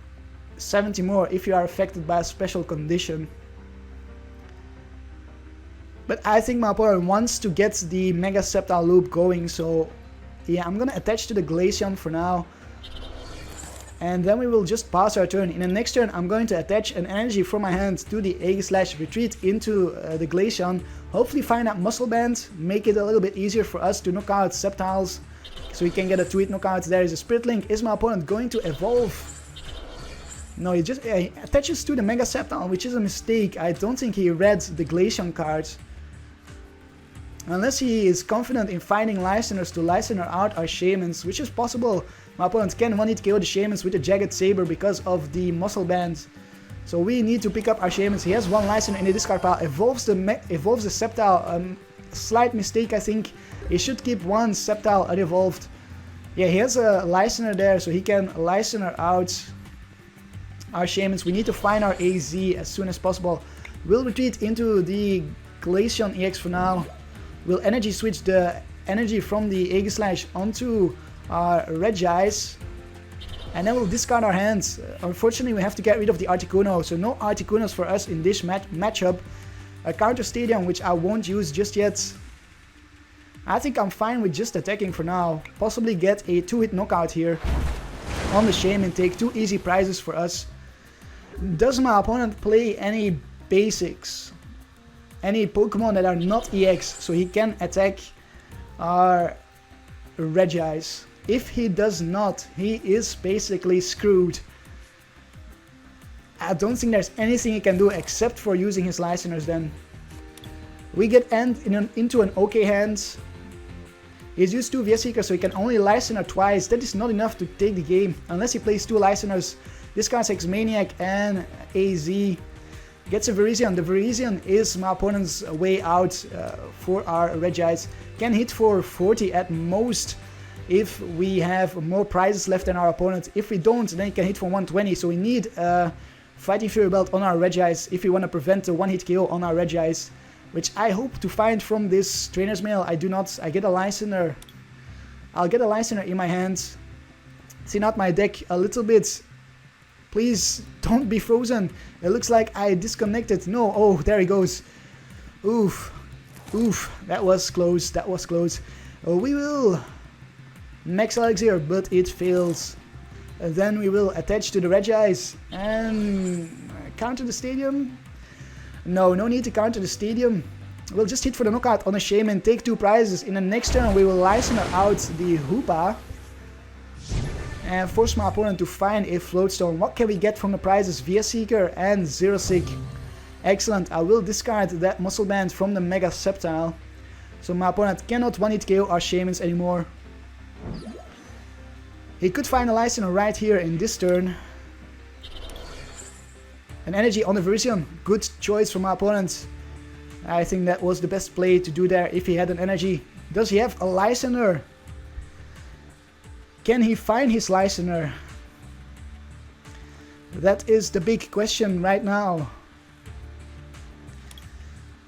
70 more if you are affected by a special condition. But I think my opponent wants to get the Mega Sceptile loop going, so yeah, I'm gonna attach to the Glaceon for now. And then we will just pass our turn. In the next turn, I'm going to attach an energy from my hand to the Aegislash, retreat into the Glaceon, hopefully find that Muscle Band, make it a little bit easier for us to knock out Sceptiles, so we can get a 2-hit knockout. There is a Spirit Link. Is my opponent going to evolve? No, he just attaches to the Mega Sceptile, which is a mistake. I don't think he read the Glaceon cards. Unless he is confident in finding Lysandres to Lysandre out our Shaymins, which is possible. My opponent can 1-hit KO the Shaymins with a Jagged Saber because of the Muscle Band. So we need to pick up our Shaymins. He has one Lysandre in the discard pile, evolves the Sceptile. Slight mistake, I think. He should keep one Sceptile unevolved. Yeah, he has a Lysandre there, so he can Lysandre out our Shaymins. We need to find our AZ as soon as possible. We'll retreat into the Glaceon-EX for now. We'll energy switch the energy from the Aegislash onto our Regice. And then we'll discard our hands. Unfortunately, we have to get rid of the Articuno, so no Articunos for us in this matchup. A counter stadium, which I won't use just yet. I think I'm fine with just attacking for now. Possibly get a 2-hit knockout here on the Shaymin, take 2 easy prizes for us. Does my opponent play any basics? Any Pokemon that are not EX, so he can attack our Regice? If he does not, he is basically screwed. I don't think there's anything he can do except for using his Lysandres then. We get End into an okay hand. He's used 2 VS Seekers, so he can only Lysandre twice. That is not enough to take the game, unless he plays 2 Lysandres. Discards Hex Maniac and AZ. Gets a Virizion. The Virizion is my opponent's way out for our Regice. Can hit for 40 at most if we have more prizes left than our opponent. If we don't, then he can hit for 120. So we need a Fighting Fury Belt on our Regice if we want to prevent the 1-hit KO on our Regice, which I hope to find from this Trainer's Mail. I do not. I get a Lysandre. I'll get a Lysandre in my hands. Thin out my deck a little bit. Please don't be frozen. It looks like I disconnected. No, oh, there he goes. Oof. Oof. That was close. That was close. We will Max Elixir, but it fails. And then we will attach to the Regice and counter the stadium. No, no need to counter the stadium. We'll just hit for the knockout on a Shaymin, take 2 prizes. In the next turn, we will Lysandre out the Hoopa and force my opponent to find a Floatstone. What can we get from the prizes? VS Seeker and Xerosic. Excellent. I will discard that Muscle Band from the Mega Sceptile, so my opponent cannot 1-hit KO our Shaymins anymore. He could find a Lysandre right here in this turn. An energy on the Virizion. Good choice from my opponent. I think that was the best play to do there if he had an energy. Does he have a Lysandre? Can he find his Lysandre? That is the big question right now.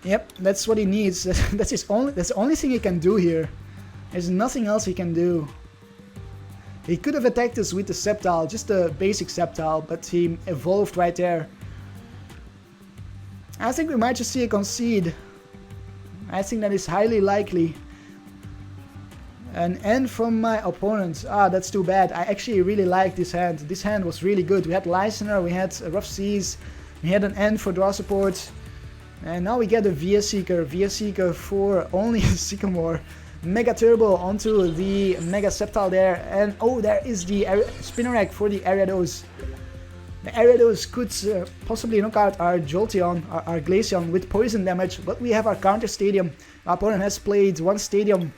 Yep, that's what he needs. That's the only thing he can do here. There's nothing else he can do. He could have attacked us with the Sceptile, just a basic Sceptile, but he evolved right there. I think we might just see a concede. I think that is highly likely. An end from my opponent. Ah, that's too bad. I actually really like this hand. This hand was really good. We had Lysandre, we had Rough Seas, we had an end for draw support. And now we get a VS Seeker. VS Seeker for only Sycamore. Mega Turbo onto the Mega Sceptile there. And oh, there is the Spinnerack for the Ariados. The Ariados could possibly knock out our Jolteon, our Glaceon with poison damage, but we have our counter stadium. Our opponent has played 1 stadium.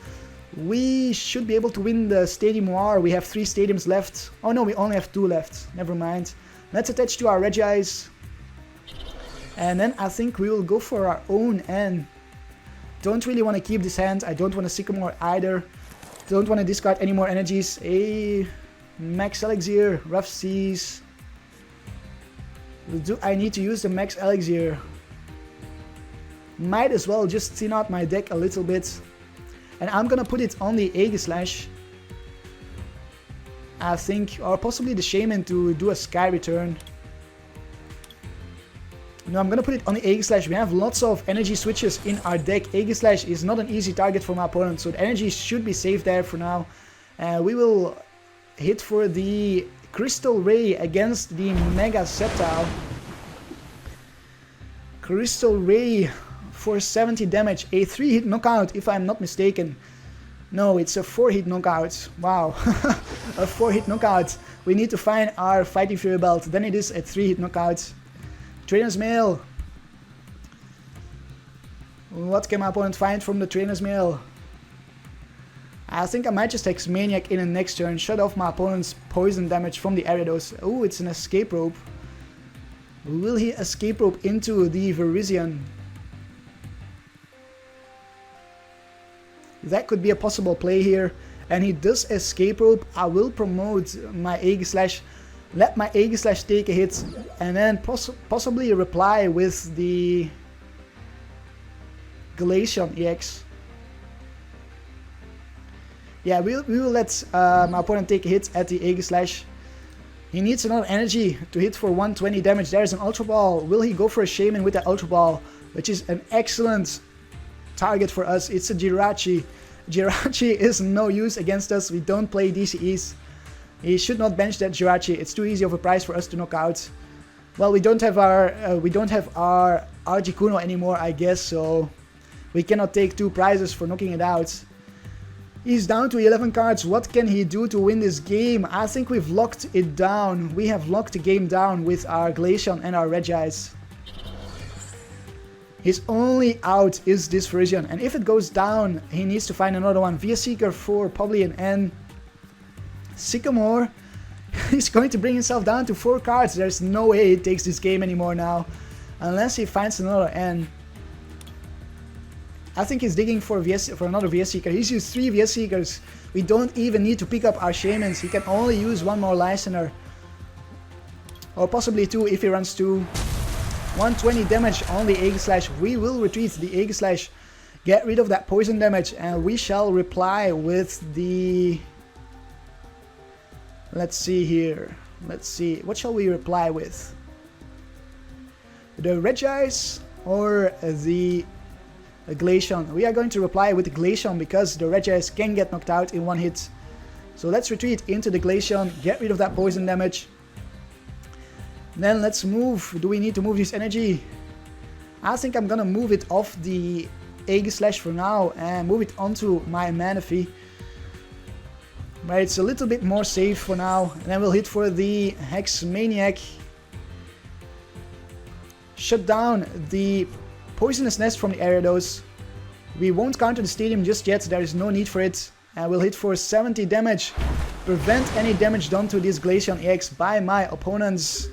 We should be able to win the Stadium War. We have 3 stadiums left. Oh no, we only have 2 left. Never mind. Let's attach to our Regice. And then I think we will go for our own end. Don't really want to keep this hand. I don't want to Sycamore either. Don't want to discard any more energies. Max Elixir, Rough Seas. Do I need to use the Max Elixir? Might as well just thin out my deck a little bit. And I'm gonna put it on the Aegislash, I think, or possibly the Shaymin to do a Sky Return. No, I'm gonna put it on the Aegislash. We have lots of energy switches in our deck. Aegislash is not an easy target for my opponent, so the energy should be safe there for now. We will hit for the Crystal Ray against the Mega Sceptile. Crystal Ray for 70 damage. A 3-hit knockout, if I'm not mistaken. No, it's a 4-hit knockout. Wow. A 4-hit knockout. We need to find our Fighting Fury belt. Then it is a 3-hit knockout. Trainer's Mail. What can my opponent find from the Trainer's Mail? I think I might just Hex Maniac in the next turn. Shut off my opponent's poison damage from the Ariados. Oh, it's an Escape Rope. Will he Escape Rope into the Virizion? That could be a possible play here. And he does Escape Rope. I will promote my Aegislash. Let my Aegislash take a hit. And then possibly reply with the Glaceon-EX. Yeah, we will let my opponent take a hit at the Aegislash. He needs another energy to hit for 120 damage. There's an Ultra Ball. Will he go for a Shaymin with the Ultra Ball? Which is an excellent target for us. It's a Jirachi. Jirachi is no use against us. We don't play DCEs. He should not bench that Jirachi. It's too easy of a prize for us to knock out. Well, we don't have our Articuno anymore, I guess, so we cannot take 2 prizes for knocking it out. He's down to 11 cards. What can he do to win this game? I think we've locked it down. We have locked the game down with our Glaceon and our Regice. His only out is this Virizion, and if it goes down, he needs to find another one. Via Seeker for probably an N. Sycamore, he's going to bring himself down to 4 cards. There's no way he takes this game anymore now, unless he finds another N. I think he's digging for another VS Seeker. He's used 3 VS Seekers. We don't even need to pick up our Shaymins. He can only use 1 more Lysandre. Or possibly 2 if he runs 2. 120 damage on the Aegislash. We will retreat the Aegislash. Get rid of that poison damage. And we shall reply with the... Let's see here. Let's see. What shall we reply with? The Regice or the Glaceon? We are going to reply with the Glaceon because the Regice can get knocked out in 1 hit. So let's retreat into the Glaceon, get rid of that poison damage. Then let's move. Do we need to move this energy? I think I'm gonna move it off the Aegislash for now and move it onto my Manaphy. But it's a little bit more safe for now. And then we'll hit for the Hex Maniac. Shut down the Poisonous Nest from the Ariados. We won't counter the Stadium just yet, there is no need for it. And we'll hit for 70 damage. Prevent any damage done to this Glaceon-EX by my opponent's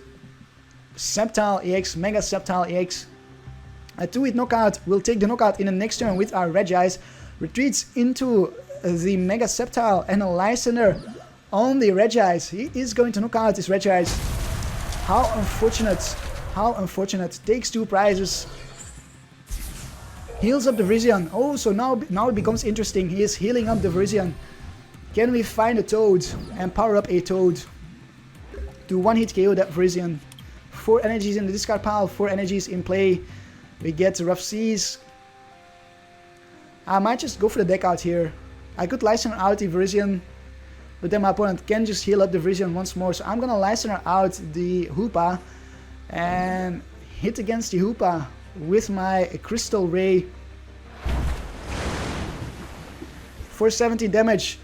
Sceptile-EX, Mega Sceptile-EX. A 2-hit knockout. We'll take the knockout in the next turn with our Regice. Retreats into the Mega Sceptile and a Lysandre on the Regice. He is going to knock out this Regice. How unfortunate. How unfortunate. Takes 2 prizes. Heals up the Virizion. Oh, so now it becomes interesting. He is healing up the Virizion. Can we find a Toad and power up a Toad to 1-hit KO that Virizion? 4 energies in the discard pile, 4 energies in play. We get Rough Seas. I might just go for the deck out here. I could Lysandre out the Virizion, but then my opponent can just heal up the Virizion once more. So I'm gonna Lysandre out the Hoopa and hit against the Hoopa with my Crystal Ray for 70 damage.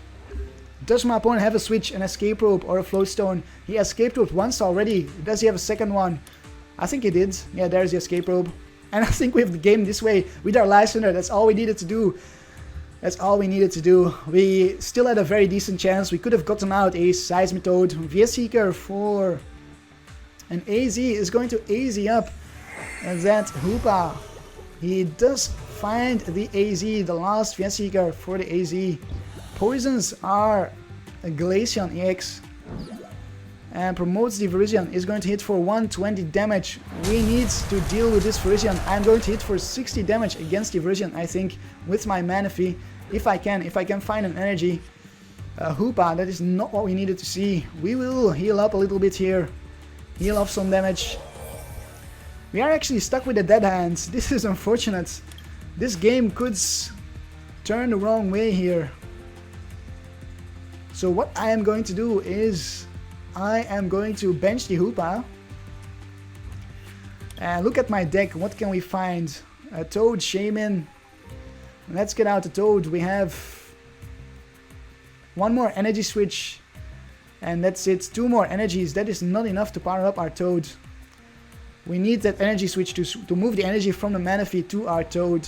Does my opponent have a switch, an Escape Rope, or a Floatstone? He Escape Roped once already. Does he have a second one? I think he did. Yeah, there's the Escape Rope. And I think we have the game this way with our Lysandre. That's all we needed to do. That's all we needed to do. We still had a very decent chance. We could have gotten out a Seismitoad. VS Seeker for an AZ is going to AZ up that Hoopa. He does find the AZ, the last VS Seeker for the AZ. Poisons are a Glaceon-EX. and promotes the Virizion. Is going to hit for 120 damage. We need to deal with this Virizion. I'm going to hit for 60 damage against the Virizion, I think, with my Manaphy. If I can find an energy. Hoopa, that is not what we needed to see. We will heal up a little bit here. Heal off some damage. We are actually stuck with the dead hands. This is unfortunate. This game could turn the wrong way here. So what I am going to do is I am going to bench the Hoopa. And look at my deck. What can we find? A Toad, Shaymin. Let's get out the Toad. We have one more energy switch. And that's it. 2 more energies. That is not enough to power up our Toad. We need that energy switch to move the energy from the Manaphy to our Toad.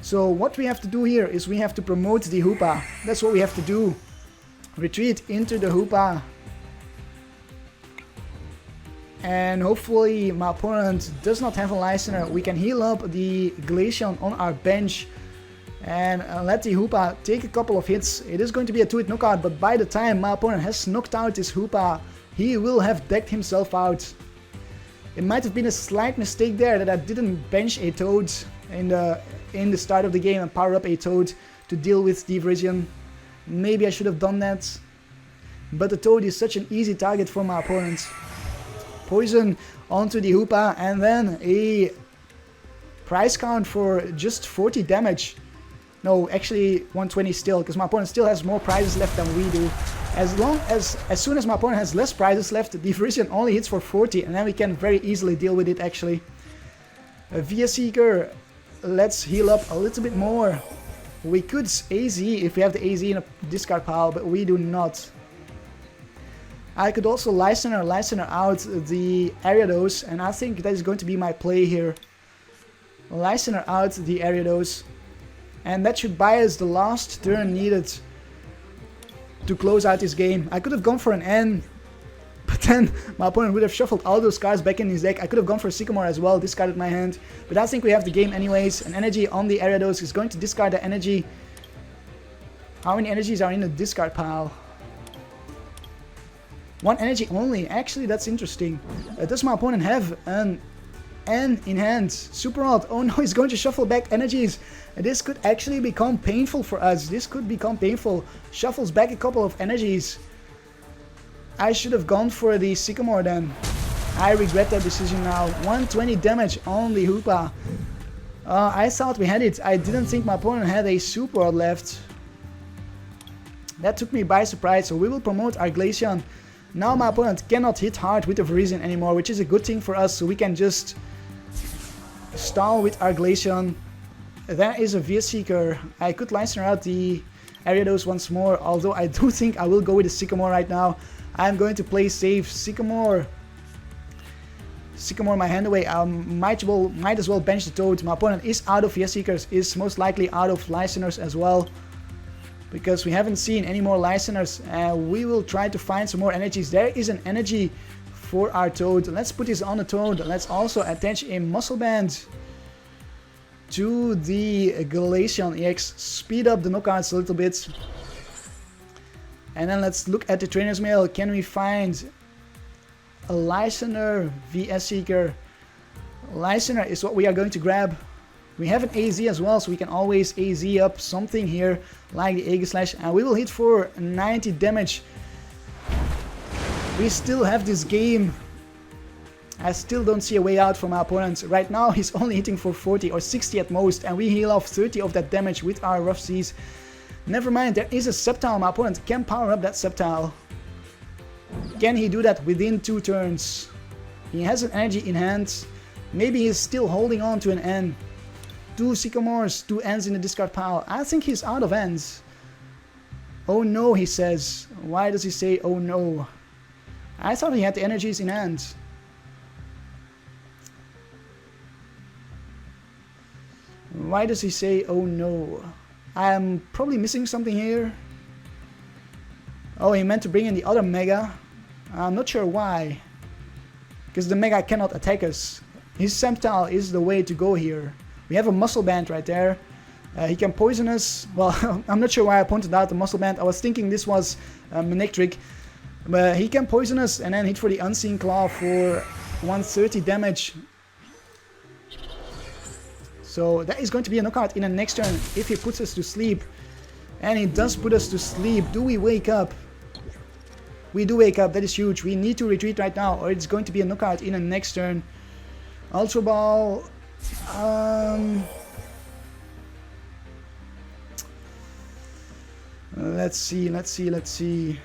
So what we have to do here is we have to promote the Hoopa. That's what we have to do. Retreat into the Hoopa. And hopefully my opponent does not have a Lysandre. We can heal up the Glaceon on our bench. And let the Hoopa take a couple of hits. It is going to be a 2-hit knockout, but by the time my opponent has knocked out this Hoopa, he will have decked himself out. It might have been a slight mistake there that I didn't bench a Toad in the start of the game and power up a Toad to deal with the Virizion. Maybe I should have done that. But the Toad is such an easy target for my opponent. Poison onto the Hoopa and then a price count for just 40 damage. No, actually 120 still, because my opponent still has more prizes left than we do. As soon as my opponent has less prizes left, the Virizion only hits for 40, and then we can very easily deal with it actually. Via Seeker, let's heal up a little bit more. We could AZ if we have the AZ in a discard pile, but we do not. I could also Lysandre out the Ariados, and I think that is going to be my play here. Lysandre out the Ariados, and that should buy us the last turn needed to close out this game. I could have gone for an N, but then my opponent would have shuffled all those cards back in his deck. I could have gone for Sycamore as well, discarded my hand, but I think we have the game anyways. An energy on the Ariados is going to discard the energy. How many energies are in the discard pile? 1 energy only. Actually, that's interesting. Does my opponent have an N in hand? Super Rod. Oh no, he's going to shuffle back energies. This could actually become painful for us. This could become painful. Shuffles back a couple of energies. I should have gone for the Sycamore then. I regret that decision now. 120 damage on the Hoopa. I thought we had it. I didn't think my opponent had a Super Rod left. That took me by surprise, so we will promote our Glaceon. Now my opponent cannot hit hard with the Virizion anymore, which is a good thing for us, so we can just stall with our Glaceon. There is a Via Seeker. I could Lysandre out the Ariados once more, although I do think I will go with the Sycamore right now. I'm going to play safe. Sycamore my hand away. I might as well bench the Toad. My opponent is out of Via Seekers, is most likely out of Lysandres as well, because we haven't seen any more Lysandres. We will try to find some more energies. There is an energy for our Toad. Let's put this on the Toad. Let's also attach a muscle band to the Glaceon-EX. Speed up the knockouts a little bit. And then let's look at the trainer's mail. Can we find a Lysandre VS Seeker? Lysandre is what we are going to grab. We have an AZ as well, so we can always AZ up something here, like the Aegislash, and we will hit for 90 damage. We still have this game. I still don't see a way out from our opponent. Right now he's only hitting for 40 or 60 at most, and we heal off 30 of that damage with our Rough Seas. Never mind, there is a Sceptile. My opponent can power up that Sceptile. Can he do that within 2 turns? He has an energy in hand. Maybe he's still holding on to an N. 2 Sycamores, 2 Ns in the discard pile. I think he's out of Ns. Oh no, he says. Why does he say oh no? I thought he had the energies in hand. Why does he say oh no? I'm probably missing something here. Oh, he meant to bring in the other Mega. I'm not sure why. Because the Mega cannot attack us. His Semptile is the way to go here. We have a Muscle Band right there. He can poison us. Well, I'm not sure why I pointed out the Muscle Band. I was thinking this was Manectric. But he can poison us and then hit for the Unseen Claw for 130 damage. So that is going to be a knockout in the next turn if he puts us to sleep. And he does put us to sleep. Do we wake up? We do wake up. That is huge. We need to retreat right now or it's going to be a knockout in the next turn. Ultra Ball. Let's see.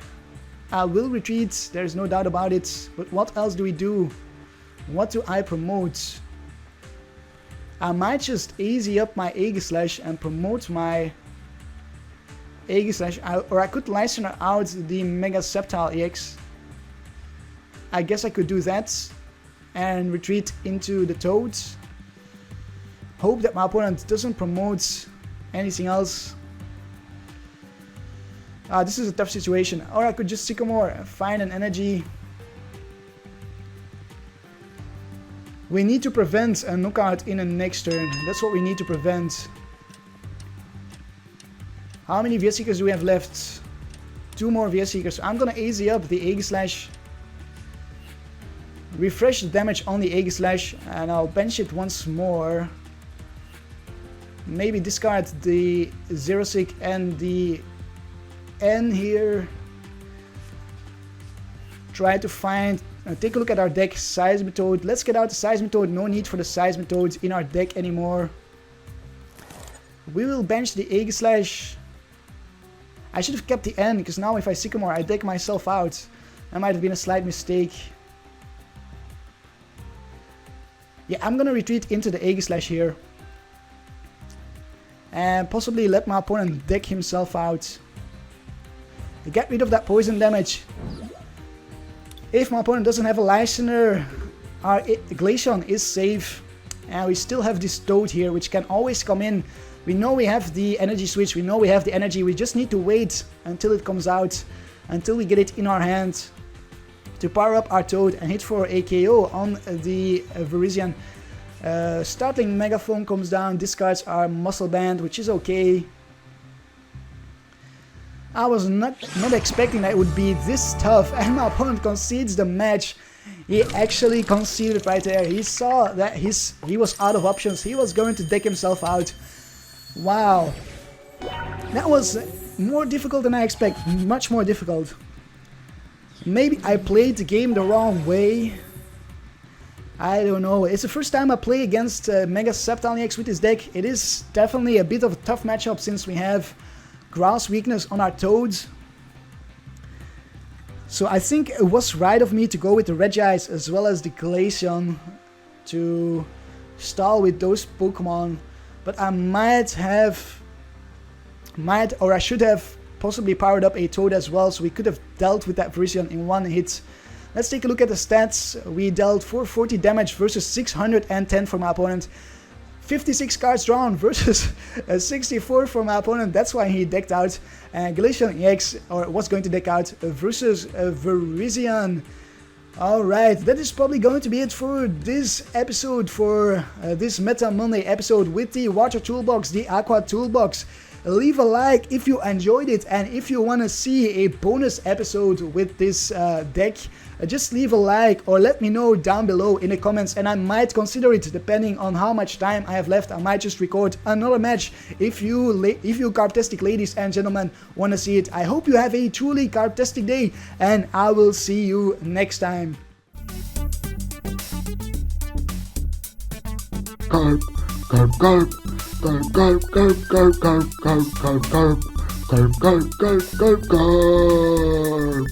I will retreat, there's no doubt about it. But what else do we do? What do I promote? I might just easy up my Aegislash and promote my Aegislash, or I could Lysandre out the Mega Sceptile EX. I guess I could do that and retreat into the Toads. Hope that my opponent doesn't promote anything else. This is a tough situation. Or I could just Sycamore, find an energy. We need to prevent a knockout in the next turn. That's what we need to prevent. How many VS Seekers do we have left? 2 more VS Seekers. I'm gonna AZ up the Aegislash. Refresh the damage on the Aegislash and I'll bench it once more. Maybe discard the Xerosic and the N here. Try to find, take a look at our deck, Seismitoad. Let's get out the Seismitoad, no need for the Seismitoads in our deck anymore. We will bench the Aegislash. I should have kept the N, because now if I Sycamore, I deck myself out. That might have been a slight mistake. Yeah, I'm gonna retreat into the Aegislash here. And possibly let my opponent deck himself out. Get rid of that poison damage. If my opponent doesn't have a Lysandre, our Glaceon is safe. And we still have this Toad here, which can always come in. We know we have the energy switch, we know we have the energy, we just need to wait until it comes out, until we get it in our hand to power up our Toad and hit for a KO on the Virizion. Startling Megaphone comes down, discards our Muscle Band, which is okay. I was not expecting that it would be this tough, and my opponent concedes the match. He actually conceded right there. He saw that he was out of options. He was going to deck himself out. Wow. That was more difficult than I expected. Much more difficult. Maybe I played the game the wrong way. I don't know. It's the first time I play against Mega Sceptile-EX with this deck. It is definitely a bit of a tough matchup since we have Grass weakness on our Toads. So I think it was right of me to go with the Regice as well as the Glaceon to stall with those Pokemon. But I should have possibly powered up a Toad as well, so we could have dealt with that Virizion in one hit. Let's take a look at the stats. We dealt 440 damage versus 610 for my opponent. 56 cards drawn versus 64 for my opponent. That's why he decked out. And Glaceon-EX, or was going to deck out, versus Virizion. Alright, that is probably going to be it for this episode, for this Meta Monday episode with the Water Toolbox, the Aqua Toolbox. Leave a like if you enjoyed it, and if you want to see a bonus episode with this deck, just leave a like or let me know down below in the comments, and I might consider it depending on how much time I have left. I might just record another match if you Karptastic ladies and gentlemen want to see it. I hope you have a truly Karptastic day, and I will see you next time. Karp, Karp, Karp. Karp, Karp, Karp, Karp, Karp, Karp, Karp, Karp, Karp, Karp, Karp, Karp, Karp.